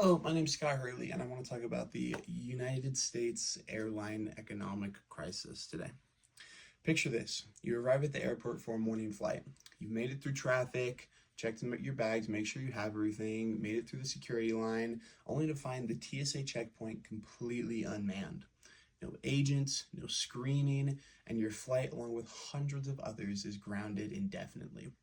Hello, my name is Scott Hurley, and I want to talk about the United States airline economic crisis today. Picture this. You arrive at the airport for a morning flight. You've made it through traffic, checked in your bags, make sure you have everything, made it through the security line, only to find the TSA checkpoint completely unmanned. No agents, no screening, and your flight, along with hundreds of others, is grounded indefinitely.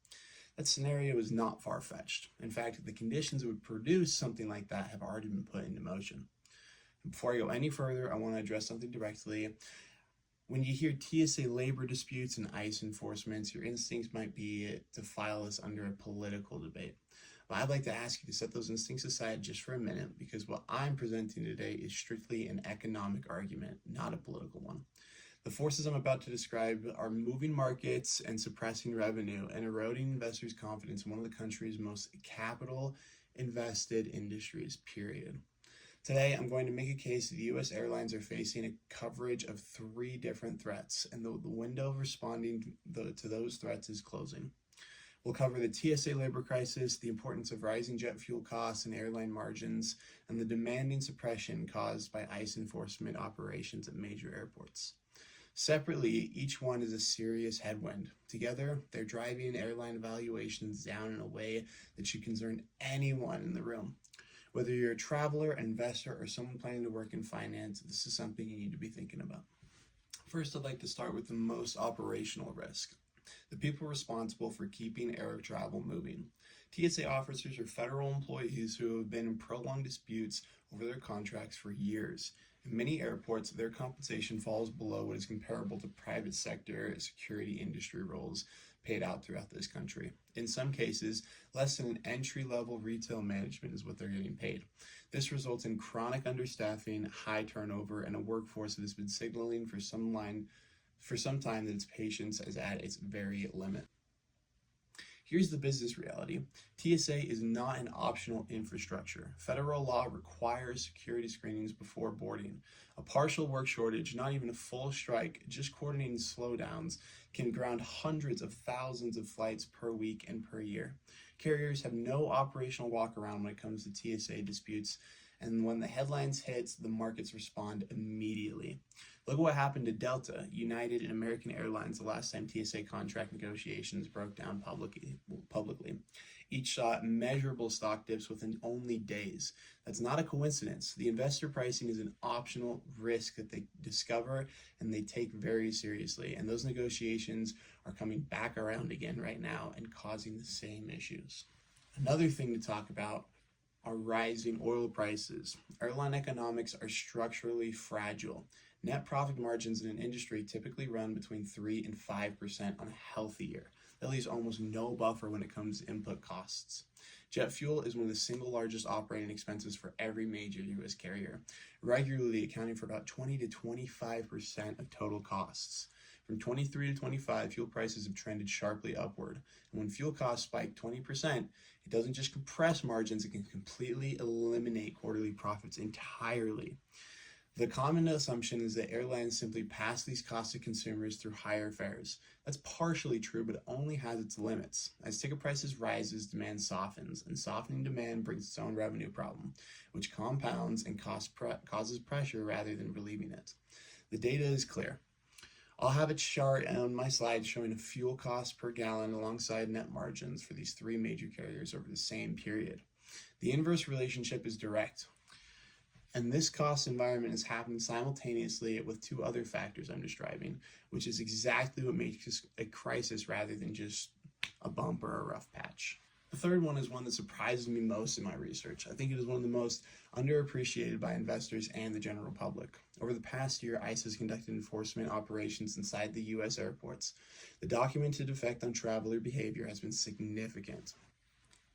That scenario is not far-fetched. In fact, the conditions that would produce something like that have already been put into motion. And before I go any further, I want to address something directly. When you hear TSA labor disputes and ICE enforcements, your instincts might be to file this under a political debate. But I'd like to ask you to set those instincts aside just for a minute, because what I'm presenting today is strictly an economic argument, not a political one. The forces I'm about to describe are moving markets and suppressing revenue and eroding investors' confidence in one of the country's most capital-invested industries, period. Today, I'm going to make a case that the U.S. airlines are facing a coverage of 3 different threats, and the window of responding to those threats is closing. We'll cover the TSA labor crisis, the importance of rising jet fuel costs and airline margins, and the demanding suppression caused by ICE enforcement operations at major airports. Separately, each one is a serious headwind. Together, they're driving airline valuations down in a way that should concern anyone in the room. Whether you're a traveler, investor, or someone planning to work in finance, this is something you need to be thinking about. First, I'd like to start with the most operational risk: the people responsible for keeping air travel moving. TSA officers are federal employees who have been in prolonged disputes over their contracts for years. In many airports, their compensation falls below what is comparable to private sector security industry roles paid out throughout this country. In some cases, less than an entry-level retail management is what they're getting paid. This results in chronic understaffing, high turnover, and a workforce that has been signaling for some time that its patience is at its very limit. Here's the business reality. TSA is not an optional infrastructure. Federal law requires security screenings before boarding. A partial work shortage, not even a full strike, just coordinating slowdowns, can ground hundreds of thousands of flights per week and per year. Carriers have no operational walk-around when it comes to TSA disputes, and when the headlines hit, the markets respond immediately. Look at what happened to Delta, United, and American Airlines the last time TSA contract negotiations broke down publicly. Each saw measurable stock dips within only days. That's not a coincidence. The investor pricing is an optional risk that they discover and they take very seriously. And those negotiations are coming back around again right now and causing the same issues. Another thing to talk about are rising oil prices. Airline economics are structurally fragile. Net profit margins in an industry typically run between 3 and 5% on a healthy year. That leaves almost no buffer when it comes to input costs. Jet fuel is one of the single largest operating expenses for every major U.S. carrier, regularly accounting for about 20 to 25% of total costs. From 23 to 25, fuel prices have trended sharply upward. And when fuel costs spike 20%, it doesn't just compress margins, it can completely eliminate quarterly profits entirely. The common assumption is that airlines simply pass these costs to consumers through higher fares. That's partially true, but it only has its limits. As ticket prices rises, demand softens, and softening demand brings its own revenue problem, which compounds and causes pressure rather than relieving it. The data is clear. I'll have a chart on my slide showing a fuel cost per gallon alongside net margins for these 3 major carriers over the same period. The inverse relationship is direct. And this cost environment is happening simultaneously with 2 other factors I'm describing, which is exactly what makes this a crisis rather than just a bump or a rough patch. The third one is one that surprises me most in my research. I think it is one of the most underappreciated by investors and the general public. Over the past year, ICE has conducted enforcement operations inside the U.S. airports. The documented effect on traveler behavior has been significant.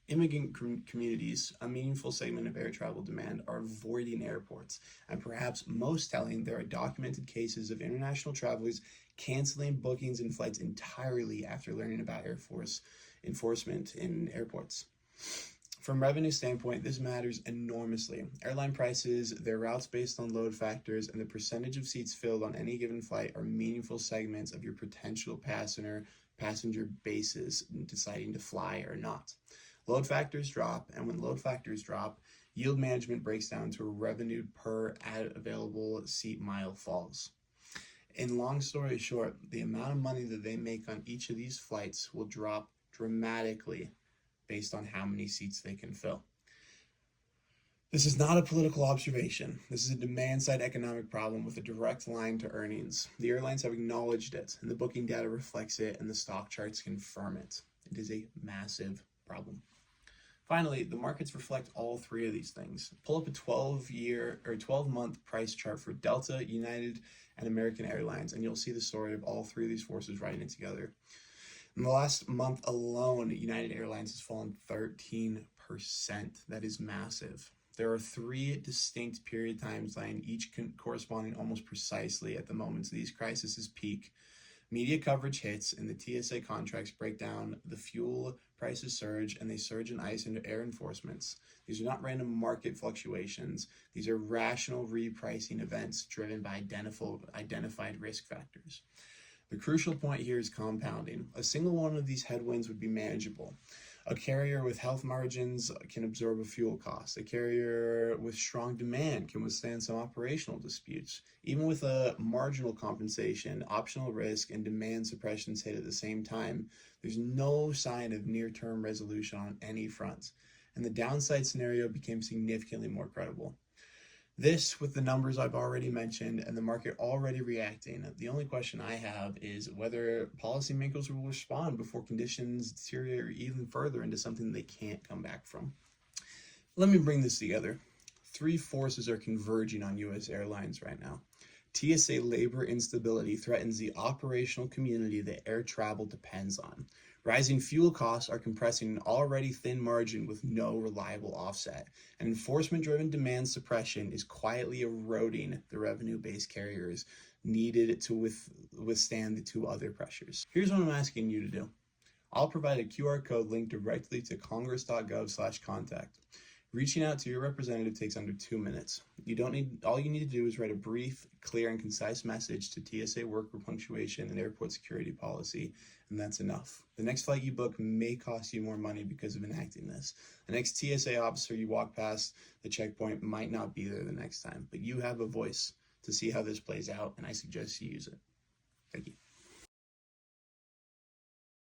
Immigrant communities, a meaningful segment of air travel demand, are avoiding airports, and perhaps most telling, there are documented cases of international travelers canceling bookings and flights entirely after learning about Air Force enforcement in airports. From a revenue standpoint, this matters enormously. Airline prices, their routes based on load factors, and the percentage of seats filled on any given flight are meaningful segments of your potential passenger bases in deciding to fly or not. Load factors drop, and when load factors drop, Yield management breaks down to a revenue per available seat mile falls. In long story short, the amount of money that they make on each of these flights will drop dramatically based on how many seats they can fill. This is not a political observation. This is a demand-side economic problem with a direct line to earnings. The airlines have acknowledged it, and the booking data reflects it, and the stock charts confirm it. It is a massive problem. Finally, the markets reflect all three of these things. Pull up a 12-month price chart for Delta, United, and American Airlines, and you'll see the story of all three of these forces riding together. In the last month alone, United Airlines has fallen 13%. That is massive. There are three distinct period times lying, each corresponding almost precisely at the moments these crises peak. Media coverage hits and the TSA contracts break down, the fuel prices surge, and they surge in ice into air enforcements. These are not random market fluctuations. These are rational repricing events driven by identified risk factors. The crucial point here is compounding. A single one of these headwinds would be manageable. A carrier with health margins can absorb a fuel cost. A carrier with strong demand can withstand some operational disputes. Even with a marginal compensation, optional risk, and demand suppressions hit at the same time, there's no sign of near-term resolution on any front, and the downside scenario became significantly more credible. This, with the numbers I've already mentioned and the market already reacting, the only question I have is whether policymakers will respond before conditions deteriorate even further into something they can't come back from. Let me bring this together. Three forces are converging on U.S. airlines right now. TSA labor instability threatens the operational community that air travel depends on. Rising fuel costs are compressing an already thin margin with no reliable offset, and enforcement-driven demand suppression is quietly eroding the revenue-based carriers needed to withstand the two other pressures. Here's what I'm asking you to do. I'll provide a QR code linked directly to congress.gov/contact. Reaching out to your representative takes under 2 minutes. All you need to do is write a brief, clear, and concise message to TSA worker punctuation and airport security policy, and that's enough. The next flight you book may cost you more money because of enacting this. The next TSA officer you walk past the checkpoint might not be there the next time, but you have a voice to see how this plays out, and I suggest you use it. Thank you.